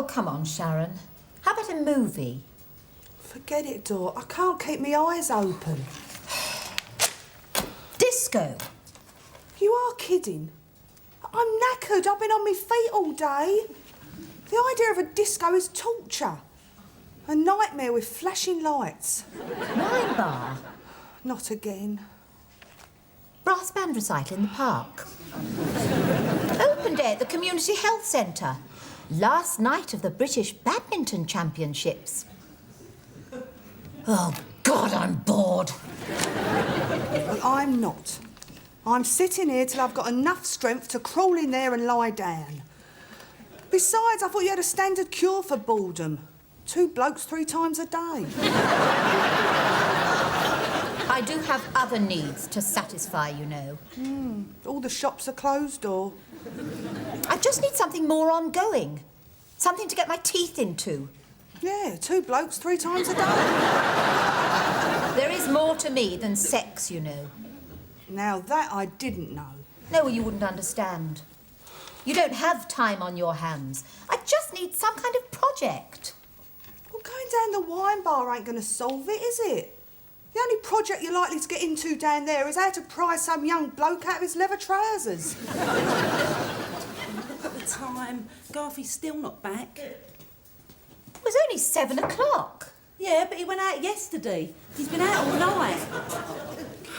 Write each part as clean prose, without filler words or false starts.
come on, Sharon. How about a movie? Forget it, Dor. I can't keep my eyes open. Disco. You are kidding. I'm knackered. I've been on my feet all day. The idea of a disco is torture. A nightmare with flashing lights. Wine bar. Not again. Brass band recital in the park. Open day at the Community Health Centre. Last night of the British Badminton Championships. Oh, God, I'm bored. Well, I'm not. I'm sitting here till I've got enough strength to crawl in there and lie down. Besides, I thought you had a standard cure for boredom. 2 blokes 3 times a day. I do have other needs to satisfy, you know. All the shops are closed, or... I just need something more ongoing. Something to get my teeth into. Yeah, 2 blokes 3 times a day. There is more to me than sex, you know. Now, that I didn't know. No, well, you wouldn't understand. You don't have time on your hands. I just need some kind of project. Well, going down the wine bar ain't going to solve it, is it? The only project you're likely to get into down there is how to pry some young bloke out of his leather trousers. Look at the time. Garfie's still not back. It was only 7 o'clock. Yeah, but he went out yesterday. He's been out all night.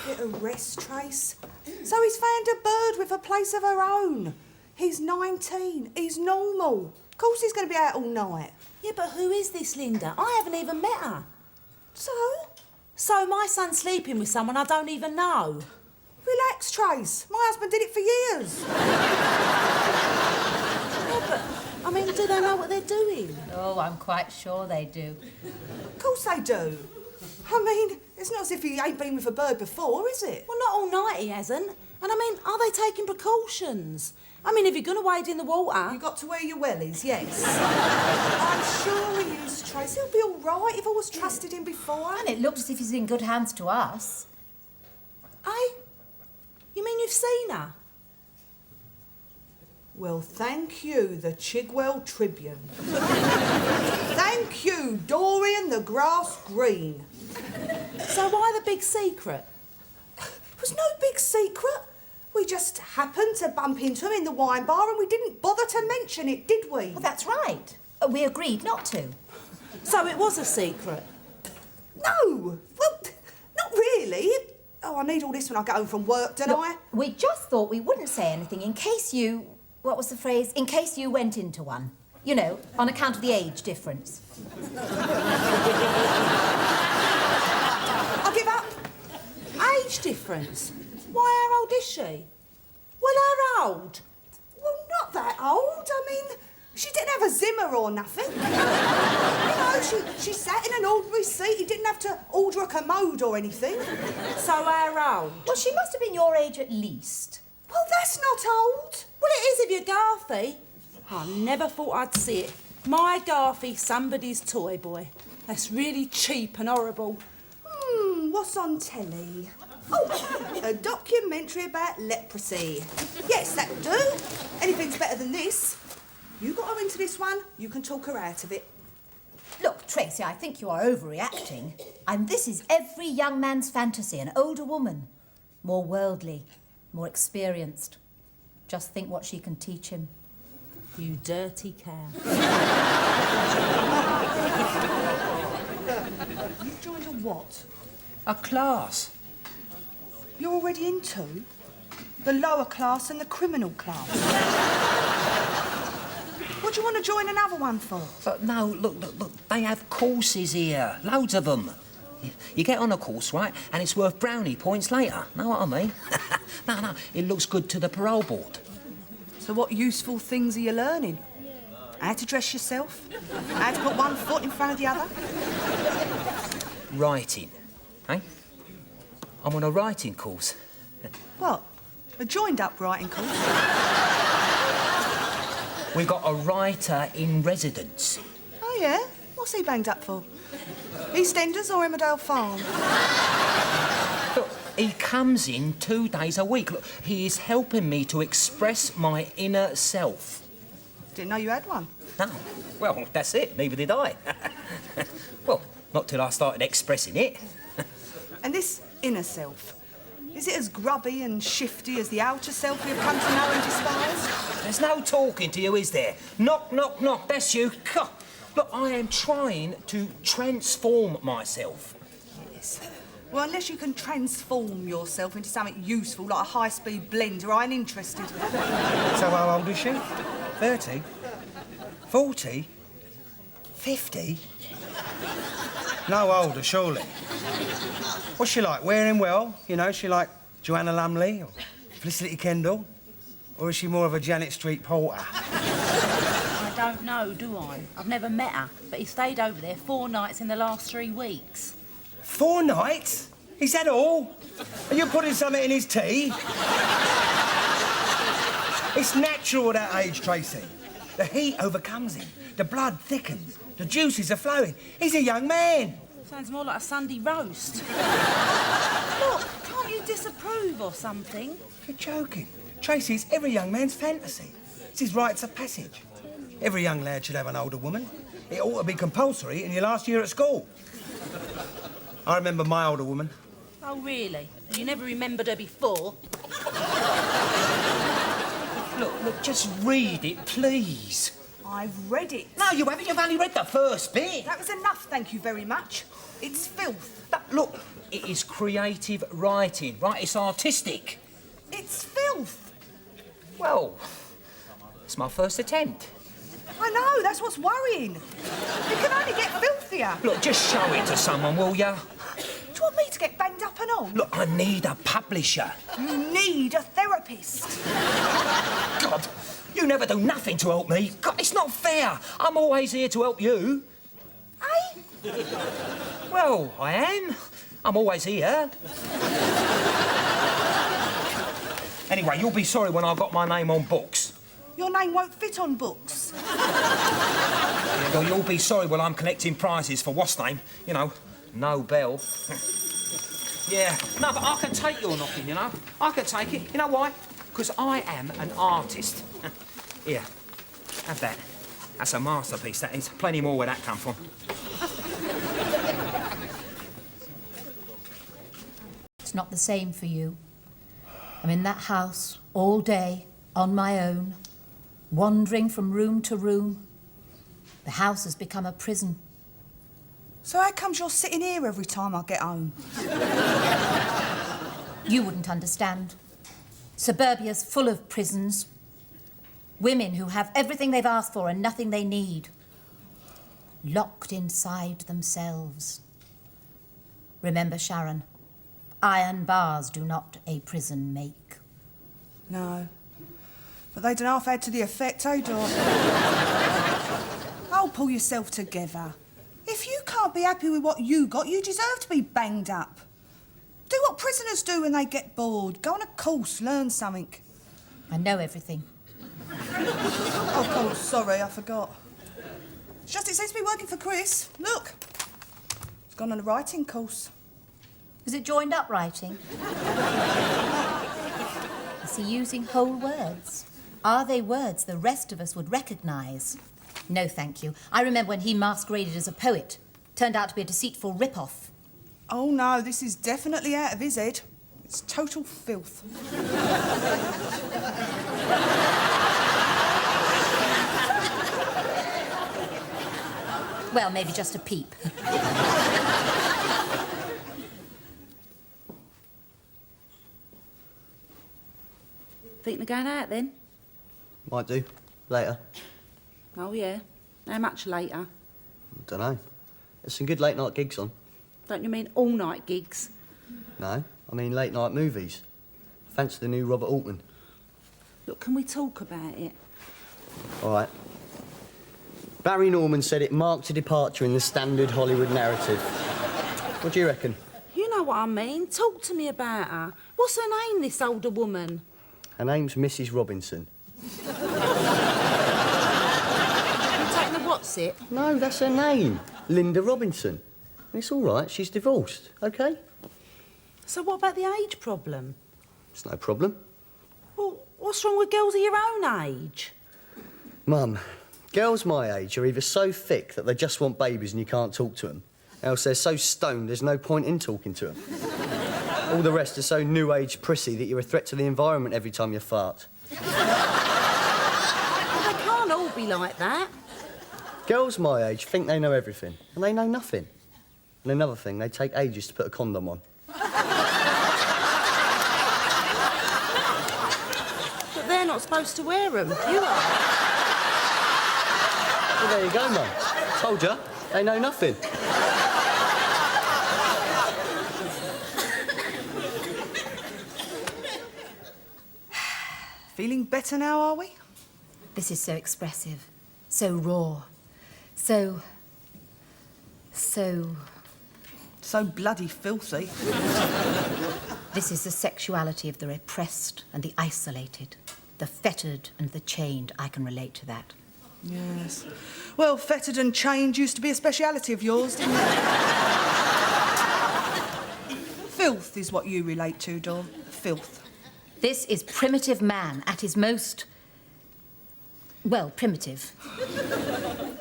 Bit of rest, Trace. So he's found a bird with a place of her own. He's 19. He's normal. Of course he's going to be out all night. Yeah, but who is this Linda? I haven't even met her. So? So my son's sleeping with someone I don't even know. Relax, Trace. My husband did it for years. Yeah, but, I mean, do they know what they're doing? Oh, I'm quite sure they do. Of course they do. I mean, it's not as if he ain't been with a bird before, is it? Well, not all night he hasn't. And I mean, are they taking precautions? I mean, if you're going to wade in the water... You got to wear your wellies, yes. I'm sure he is, Trace. He'll be all right. You've always trusted him before. And it looks as if he's in good hands to us. Eh? You mean you've seen her? Well, thank you, the Chigwell Tribune. Thank you, Dorian the Grass Green. So why the big secret? It was no big secret. We just happened to bump into him in the wine bar and we didn't bother to mention it, did we? Well, that's right. We agreed not to. So it was a secret? No. Well, not really. Oh, I need all this when I get home from work, don't I? We just thought we wouldn't say anything in case you... What was the phrase? In case you went into one. You know, on account of the age difference. I give up. Age difference? Why, how old is she? Well, how old? Well, not that old. I mean, she didn't have a Zimmer or nothing. You know, she sat in an ordinary seat. He didn't have to order a commode or anything. So how old? Well, she must have been your age at least. Well, that's not old. Well, it is if you're Garfie. I never thought I'd see it. My Garfie, somebody's toy boy. That's really cheap and horrible. What's on telly? Oh, a documentary about leprosy. Yes, that'll do. Anything's better than this. You got her into this one, you can talk her out of it. Look, Tracy, I think you are overreacting. And this is every young man's fantasy, an older woman. More worldly, more experienced. Just think what she can teach him. You dirty cow. You've joined a what? A class. You're already in 2? The lower class and the criminal class. What do you want to join another one for? But no, look, they have courses here. Loads of them. You get on a course, right, and it's worth brownie points later. Know what I mean? No, it looks good to the parole board. So what useful things are you learning? How to dress yourself? How to put one foot in front of the other? Writing, eh? I'm on a writing course. What? A joined-up writing course? We got a writer in residence. Oh, yeah? What's he banged up for? EastEnders or Emmerdale Farm? Look, he comes in 2 days a week. Look, he is helping me to express my inner self. Didn't know you had one. No. Well, that's it. Neither did I. Well, not till I started expressing it. And this inner self, is it as grubby and shifty as the outer self we've come to know and despise? There's no talking to you, is there? Knock, knock, knock. That's you. God. Look, I am trying to transform myself. Yes. Well, unless you can transform yourself into something useful, like a high-speed blender, I ain't interested. So how old is she? 30? 40? 50? No older, surely. What's she like? Wearing well? You know, is she like Joanna Lumley or Felicity Kendall? Or is she more of a Janet Street porter? I don't know, do I? I've never met her, but he stayed over there 4 nights in the last 3 weeks. 4 nights? Is that all? Are you putting something in his tea? It's natural at that age, Tracy. The heat overcomes him. The blood thickens. The juices are flowing. He's a young man. Sounds more like a Sunday roast. Look, can't you disapprove or something? You're joking. Tracy, it's every young man's fantasy. It's his rites of passage. Every young lad should have an older woman. It ought to be compulsory in your last year at school. I remember my older woman. Oh, really? You never remembered her before? Look, just read it, please. I've read it. No, you haven't. You've only read the first bit. That was enough, thank you very much. It's filth. Look, it is creative writing, right? It's artistic. It's filth. Well, it's my first attempt. I know, that's what's worrying. It can only get filthier. Look, just show it to someone, will ya? Do you want me to get banged up and all? Look, I need a publisher. You need a therapist. God, you never do nothing to help me. God, it's not fair. I'm always here to help you. Eh? Well, I am. I'm always here. Anyway, you'll be sorry when I've got my name on books. Your name won't fit on books. Yeah, well, you'll be sorry when I'm collecting prizes for what's name? You know, Nobel. Yeah, no, but I can take your knocking, you know. I can take it. You know why? Because I am an artist. Here, have that. That's a masterpiece, that is. Plenty more where that come from. It's not the same for you. I'm in that house all day, on my own, wandering from room to room. The house has become a prison. So how comes you're sitting here every time I get home? You wouldn't understand. Suburbia's full of prisons. Women who have everything they've asked for and nothing they need. Locked inside themselves. Remember, Sharon, iron bars do not a prison make. No. But they don't half add to the effect, eh, Dor? Oh, pull yourself together. If you can't be happy with what you got, you deserve to be banged up. Do what prisoners do when they get bored. Go on a course, learn something. I know everything. Oh, of course, sorry, I forgot. It's just it seems to be working for Chris. Look. He's gone on a writing course. Is it joined up writing? Is he using whole words? Are they words the rest of us would recognise? No, thank you. I remember when he masqueraded as a poet. Turned out to be a deceitful rip-off. Oh, no, this is definitely out of his head. It's total filth. Well, maybe just a peep. Think they're going out then? Might do. Later. Oh, yeah. How much later? Don't know. There's some good late night gigs on. Don't you mean all-night gigs? No, I mean late night movies. Fancy the new Robert Altman. Look, can we talk about it? All right. Barry Norman said it marked a departure in the standard Hollywood narrative. What do you reckon? You know what I mean. Talk to me about her. What's her name, this older woman? Her name's Mrs. Robinson. You taking the what's it? No, that's her name. Linda Robinson. And it's all right, she's divorced, OK? So what about the age problem? It's no problem. Well, what's wrong with girls of your own age? Mum, girls my age are either so thick that they just want babies and you can't talk to them, else they're so stoned there's no point in talking to them. All the rest are so new age prissy that you're a threat to the environment every time you fart. Well, they can't all be like that. Girls my age think they know everything, and they know nothing. And another thing, they take ages to put a condom on. But they're not supposed to wear them. You are. Well, there you go, Mum. Told you, they know nothing. Feeling better now, are we? This is so expressive, so raw, so So bloody filthy. This is the sexuality of the repressed and the isolated, the fettered and the chained. I can relate to that. Yes. Well, fettered and chained used to be a speciality of yours, didn't it? Filth is what you relate to, Dawn. Filth. This is primitive man at his most, well, primitive.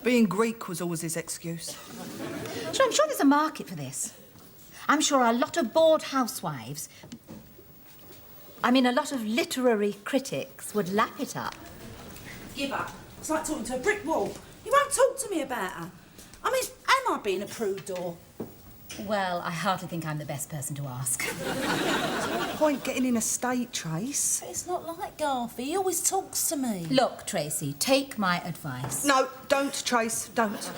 Being Greek was always his excuse. So I'm sure there's a market for this. I'm sure a lot of bored housewives, a lot of literary critics would lap it up. Give up. It's like talking to a brick wall. You won't talk to me about her. Am I being a prude, or? Well, I hardly think I'm the best person to ask. There's no point getting in a state, Trace. It's not like Garfi. He always talks to me. Look, Tracy, take my advice. No, don't, Trace, don't.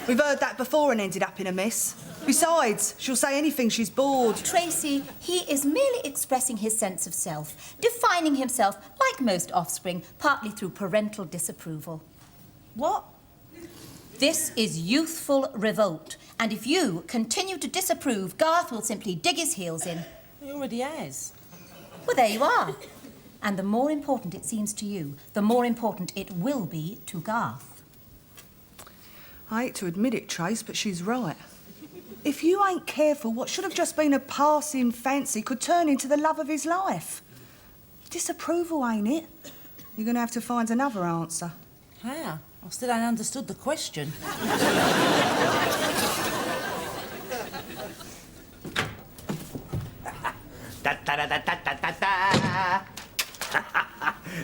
We've heard that before and ended up in a mess. Besides, she'll say anything, she's bored. Tracy, he is merely expressing his sense of self, defining himself, like most offspring, partly through parental disapproval. What? This is youthful revolt, and if you continue to disapprove, Garth will simply dig his heels in. He already has. Well, there you are. And the more important it seems to you, the more important it will be to Garth. I hate to admit it, Trace, but she's right. If you ain't careful, what should have just been a passing fancy could turn into the love of his life. Disapproval, ain't it? You're going to have to find another answer. How? I still ain't understood the question.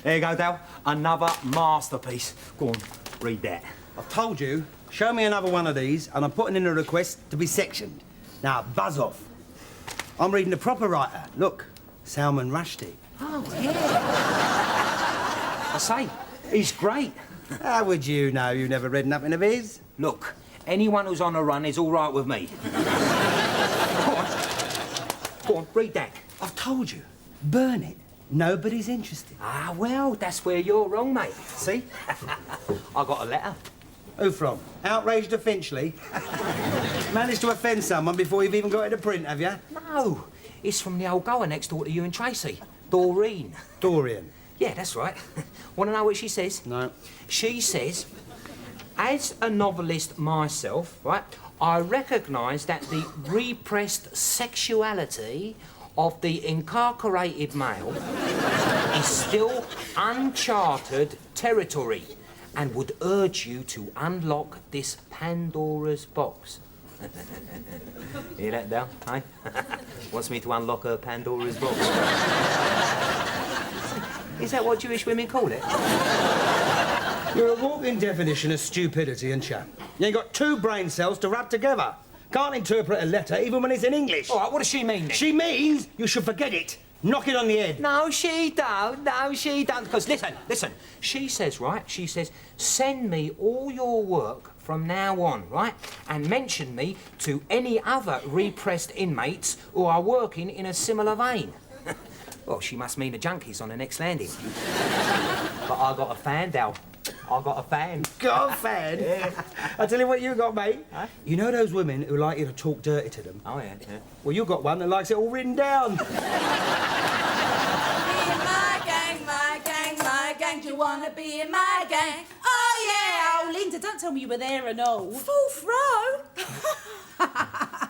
There you go, Dal. Another masterpiece. Go on, read that. I've told you, show me another one of these, and I'm putting in a request to be sectioned. Now, buzz off. I'm reading the proper writer. Look, Salman Rushdie. Oh, yeah. I say, he's great. How would you know? You've never read nothing of his? Look, anyone who's on a run is all right with me. Go on, read that. I've told you, burn it. Nobody's interested. Ah, well, that's where you're wrong, mate. See? I got a letter. Who from? Outraged of Finchley? Managed to offend someone before you've even got it to print, have you? No, it's from the old goer next door to you and Tracy, Doreen. Dorian. Yeah, that's right. Want to know what she says? No. She says, as a novelist myself, right, I recognise that the repressed sexuality of the incarcerated male is still uncharted territory and would urge you to unlock this Pandora's box. Hear that, Dal? Hey? Wants me to unlock her Pandora's box. Is that what Jewish women call it? You're a walking definition of stupidity, ain't you? You ain't got two brain cells to rub together. Can't interpret a letter even when it's in English. All right, what does she mean then? She means you should forget it. Knock it on the head. No, she don't. No, she don't. Because listen. She says, right, send me all your work from now on, right? And mention me to any other repressed inmates who are working in a similar vein. Well, she must mean the junkies on the next landing. But I got a fan, Dal. I got a fan. Got a fan? Yeah. I'll tell you what you got, mate. Huh? You know those women who like you to talk dirty to them? Oh, yeah. Well, you got one that likes it all written down. My gang, do you want to be in my gang? Oh, yeah! Oh, Linda, don't tell me you were there and all. 4th row?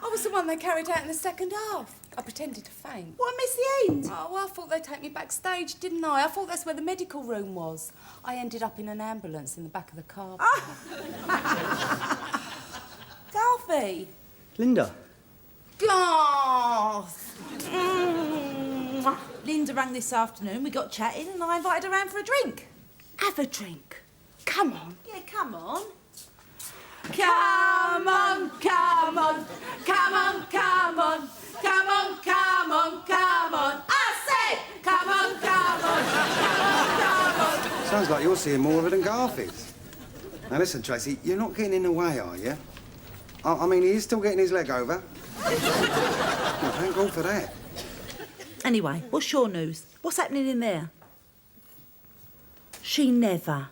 I was the one they carried out in the second half. I pretended to faint. What, I missed the end? Oh, well, I thought they'd take me backstage, didn't I? I thought that's where the medical room was. I ended up in an ambulance in the back of the car. Garthy! Linda. Garth! Linda rang this afternoon, we got chatting and I invited her round for a drink. Have a drink. Come on. Yeah, come on. Come on, come on, come on, come on, come on, come on, come on. I said, come on, come on, come on, come on. Sounds like you're seeing more of it than Garfield. Now listen, Tracy, you're not getting in the way, are you? I mean, he is still getting his leg over. Well, thank God for that. Anyway, what's your news? What's happening in there? She never.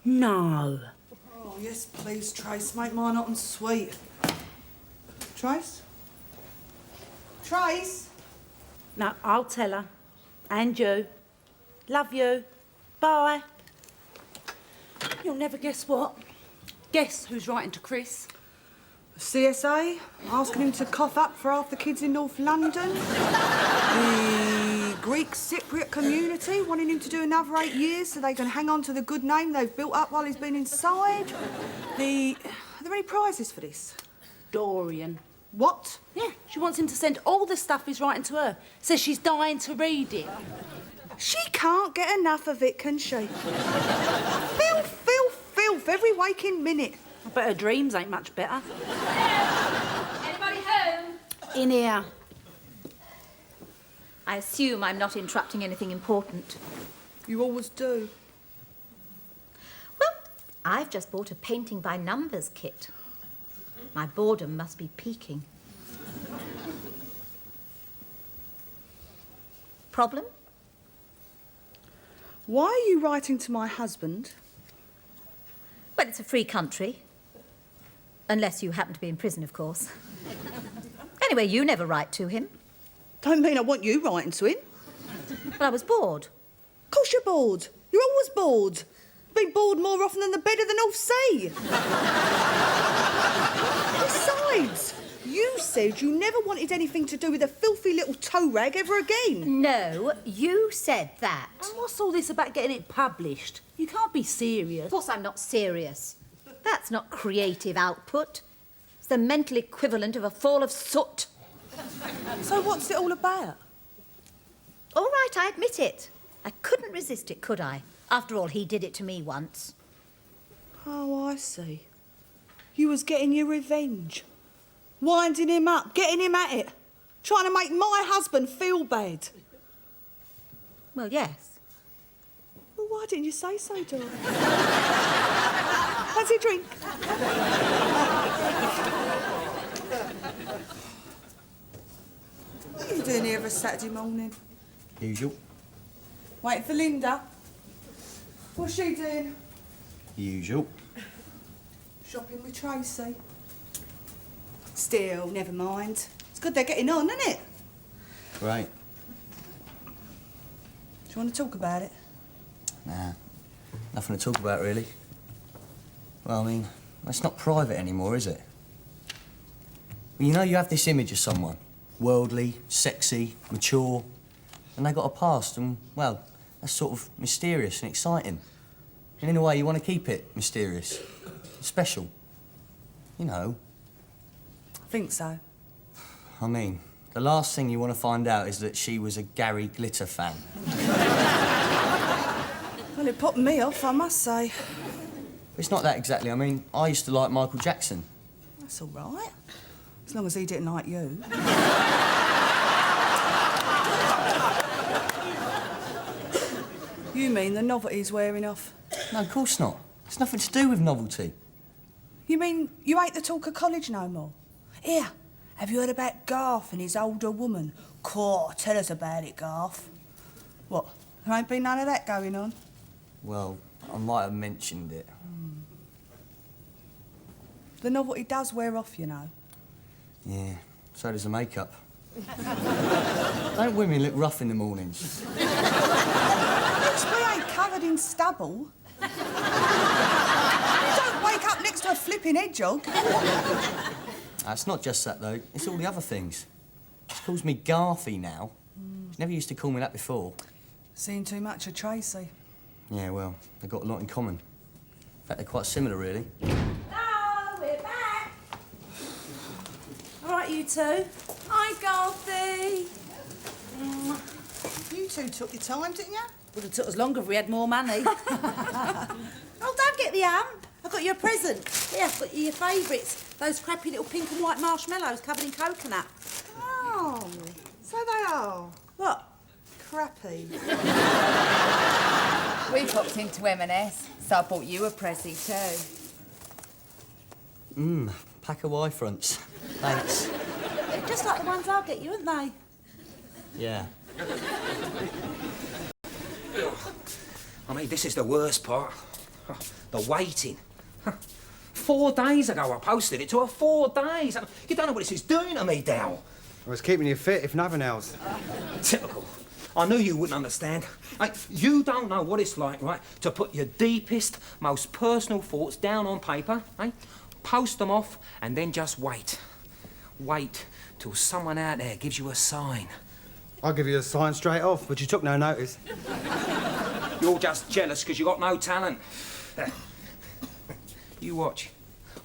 No. Oh, yes, please, Trace. Make mine hot and sweet. Trace? Trace? No, I'll tell her. And you. Love you. Bye. You'll never guess what. Guess who's writing to Chris? CSA, asking him to cough up for half the kids in North London. The Greek Cypriot community wanting him to do another 8 years so they can hang on to the good name they've built up while he's been inside. Are there any prizes for this? Dorian. What? Yeah, she wants him to send all the stuff he's writing to her. Says she's dying to read it. She can't get enough of it, can she? Filth, filth, filth, every waking minute. I bet her dreams ain't much better. Anybody home? In here. I assume I'm not interrupting anything important. You always do. Well, I've just bought a painting by numbers kit. My boredom must be peaking. Problem? Why are you writing to my husband? Well, it's a free country. Unless you happen to be in prison, of course. Anyway, you never write to him. Don't mean I want you writing to him. Well, I was bored. Of course you're bored. You're always bored. Been bored more often than the bed of the North Sea. Besides, you said you never wanted anything to do with a filthy little toe rag ever again. No, you said that. And what's all this about getting it published? You can't be serious. Of course I'm not serious. That's not creative output. It's the mental equivalent of a fall of soot. So what's it all about? All right, I admit it. I couldn't resist it, could I? After all, he did it to me once. Oh, I see. You was getting your revenge. Winding him up, getting him at it. Trying to make my husband feel bad. Well, yes. Well, why didn't you say so, darling? Fancy a drink? What are you doing here for Saturday morning? Usual. Waiting for Linda. What's she doing? Usual. Shopping with Tracy. Still, never mind. It's good they're getting on, isn't it? Great. Do you want to talk about it? Nah. Nothing to talk about, really. Well, I mean, it's not private anymore, is it? Well, you know you have this image of someone. Worldly, sexy, mature. And they got a past, and, well, that's sort of mysterious and exciting. And in a way, you want to keep it mysterious. Special. You know. I think so. I mean, the last thing you want to find out is that she was a Gary Glitter fan. Well, it put me off, I must say. It's not that exactly. I mean, I used to like Michael Jackson. That's all right. As long as he didn't like you. You mean the novelty's wearing off? No, of course not. It's nothing to do with novelty. You mean you ain't the talk of college no more? Here, have you heard about Garth and his older woman? Caw, tell us about it, Garth. What, there ain't been none of that going on? Well, I might have mentioned it. The novelty does wear off, you know. Yeah, so does the makeup. Don't women look rough in the mornings? We ain't covered in stubble. Don't wake up next to a flipping hedgehog. It's not just that, though. It's all the other things. She calls me Garthy now. She never used to call me that before. Seen too much of Tracy. Yeah, well, they've got a lot in common. In fact, they're quite similar, really. Hello, we're back. All right, you two. Hi, Garthy. You two took your time, didn't you? Would have took us longer if we had more money. Oh, don't get the amp. I got you a present. Here, I've got you your favourites. Those crappy little pink and white marshmallows covered in coconut. Oh, so they are. What? Crappy. We popped into M&S, so I bought you a prezi too. Pack of Y-fronts. Thanks. They're just like the ones I'll get you, aren't they? Yeah. I mean, this is the worst part. The waiting. 4 days ago I posted it to her. 4 days. You don't know what this is doing to me, Dal. I was keeping you fit, if nothing else. Typical. I knew you wouldn't understand. Hey, you don't know what it's like, right, to put your deepest, most personal thoughts down on paper, eh? Post them off, and then just wait. Wait till someone out there gives you a sign. I'll give you a sign straight off, but you took no notice. You're just jealous because you got no talent. You watch.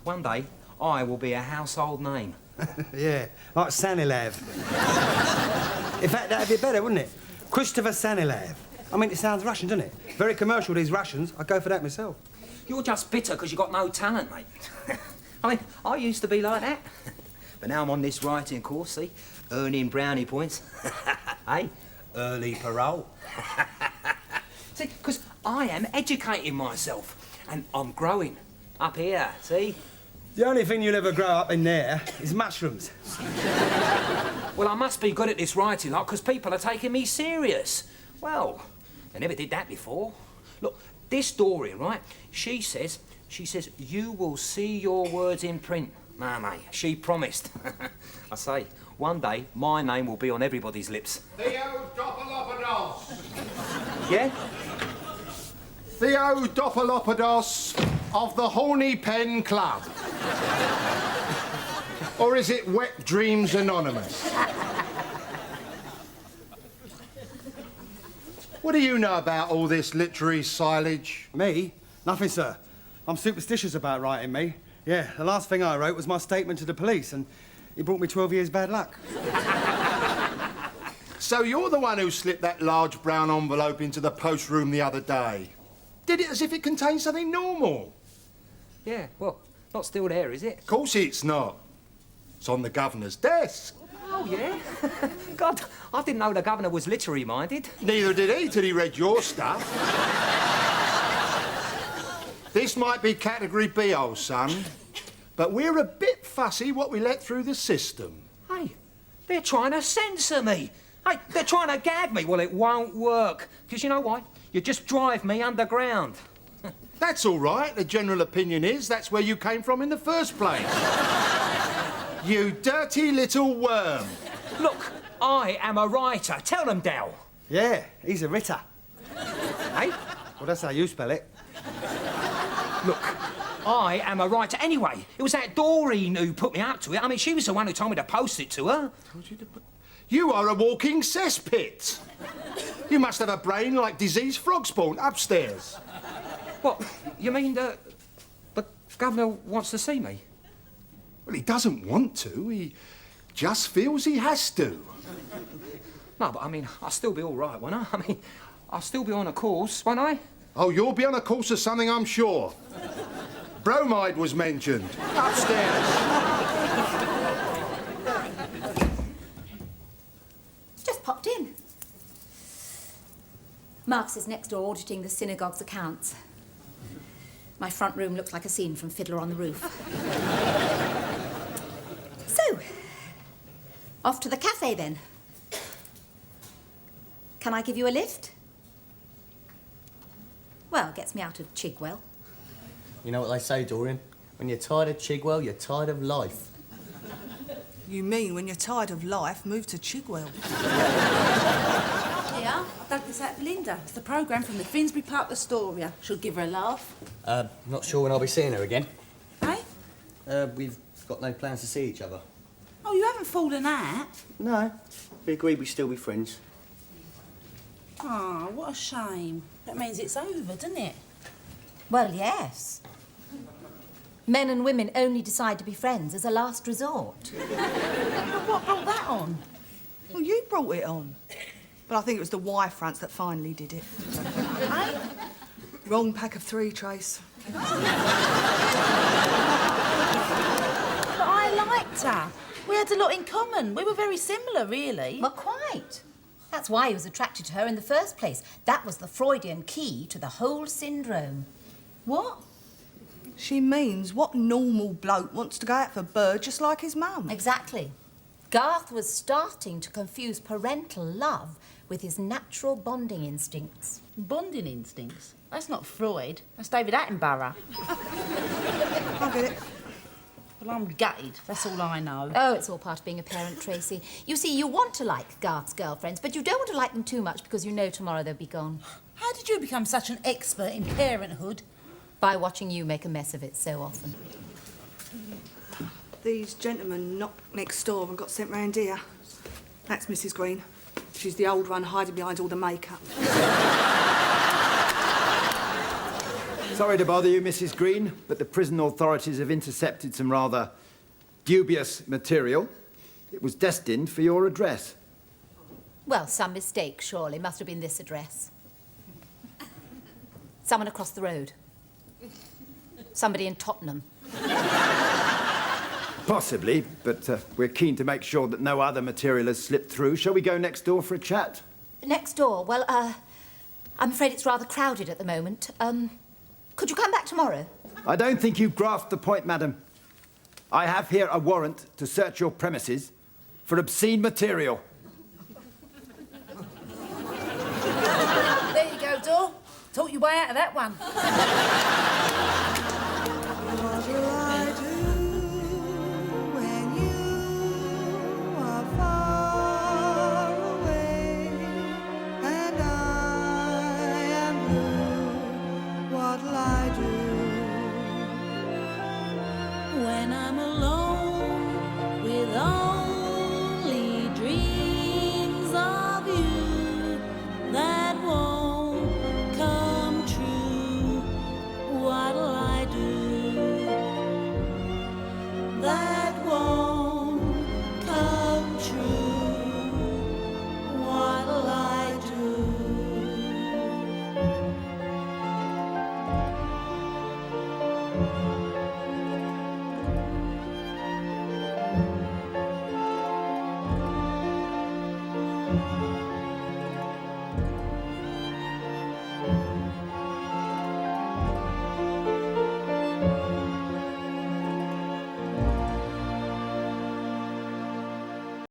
One day, I will be a household name. Yeah, like Sanilav. In fact, that'd be better, wouldn't it? Christopher Sanilav. I mean, it sounds Russian, doesn't it? Very commercial, these Russians. I'd go for that myself. You're just bitter because you got no talent, mate. I mean, I used to be like that. But now I'm on this writing course, see? Earning brownie points. Hey, early parole. See, because I am educating myself. And I'm growing. Up here, see? The only thing you'll ever grow up in there is mushrooms. Well, I must be good at this writing, like, because people are taking me serious. Well, they never did that before. Look, this Dorian, right? She says, you will see your words in print. Nah, mate, she promised. I say, one day, my name will be on everybody's lips. Theodopolopoulos. Yeah? Theodopolopoulos of the Horny Pen Club. Or is it Wet Dreams Anonymous? What do you know about all this literary silage? Me? Nothing, sir. I'm superstitious about writing, me. Yeah, the last thing I wrote was my statement to the police, and it brought me 12 years bad luck. So you're the one who slipped that large brown envelope into the post room the other day. Did it as if it contained something normal. Yeah, well, not still there, is it? Of course it's not. It's on the governor's desk. Oh, yeah? God, I didn't know the governor was literary-minded. Neither did he till he read your stuff. This might be category B, old son, but we're a bit fussy what we let through the system. Hey, they're trying to censor me. Hey, they're trying to gag me. Well, it won't work. Because you know why? You just drive me underground. That's all right. The general opinion is that's where you came from in the first place. You dirty little worm. Look, I am a writer. Tell them, Dal. Yeah, he's a ritter. Hey? Well, that's how you spell it. Look, I am a writer. Anyway, it was that Doreen who put me up to it. I mean, she was the one who told me to post it to her. Told you to put... You are a walking cesspit. You must have a brain like diseased frog spawn upstairs. What? You mean that... But Governor wants to see me? Well, he doesn't want to. He just feels he has to. No, but I mean, I'll still be all right, won't I? I mean, I'll still be on a course, won't I? Oh, you'll be on a course of something, I'm sure. Bromide was mentioned. Upstairs. Just popped in. Marcus is next door auditing the synagogue's accounts. My front room looks like a scene from Fiddler on the Roof. So, off to the cafe then. Can I give you a lift? Well, gets me out of Chigwell. You know what they say, Dorian? When you're tired of Chigwell, you're tired of life. You mean when you're tired of life, move to Chigwell? Yeah, I've dug this out for Linda. It's the programme from the Finsbury Park Astoria. Should give her a laugh. Not sure when I'll be seeing her again. Hey? We've got no plans to see each other. Oh, you haven't fallen out? No. We agreed we'd still be friends. Oh, what a shame. That means it's over, doesn't it? Well, yes. Men and women only decide to be friends as a last resort. But what brought that on? Well, you brought it on. But I think it was the wife fronts that finally did it. Eh? Wrong pack of three, Trace. But I liked her. We had a lot in common. We were very similar, really. Well, quite. That's why he was attracted to her in the first place. That was the Freudian key to the whole syndrome. What? She means what normal bloke wants to go out for bird just like his mum? Exactly. Garth was starting to confuse parental love with his natural bonding instincts. Bonding instincts? That's not Freud. That's David Attenborough. I get it. Well, I'm gutted. That's all I know. Oh, it's all part of being a parent, Tracy. You see, you want to like Garth's girlfriends, but you don't want to like them too much because you know tomorrow they'll be gone. How did you become such an expert in parenthood? By watching you make a mess of it so often. These gentlemen knocked next door and got sent round here. That's Mrs. Green. She's the old one hiding behind all the makeup. Sorry to bother you, Mrs. Green, but the prison authorities have intercepted some rather dubious material. It was destined for your address. Well, some mistake, surely. Must have been this address. Someone across the road. Somebody in Tottenham. Possibly, but we're keen to make sure that no other material has slipped through. Shall we go next door for a chat? Next door? Well, I'm afraid it's rather crowded at the moment. Could you come back tomorrow? I don't think you grasped the point, madam. I have here a warrant to search your premises for obscene material. There you go, Dor. Talk your way out of that one.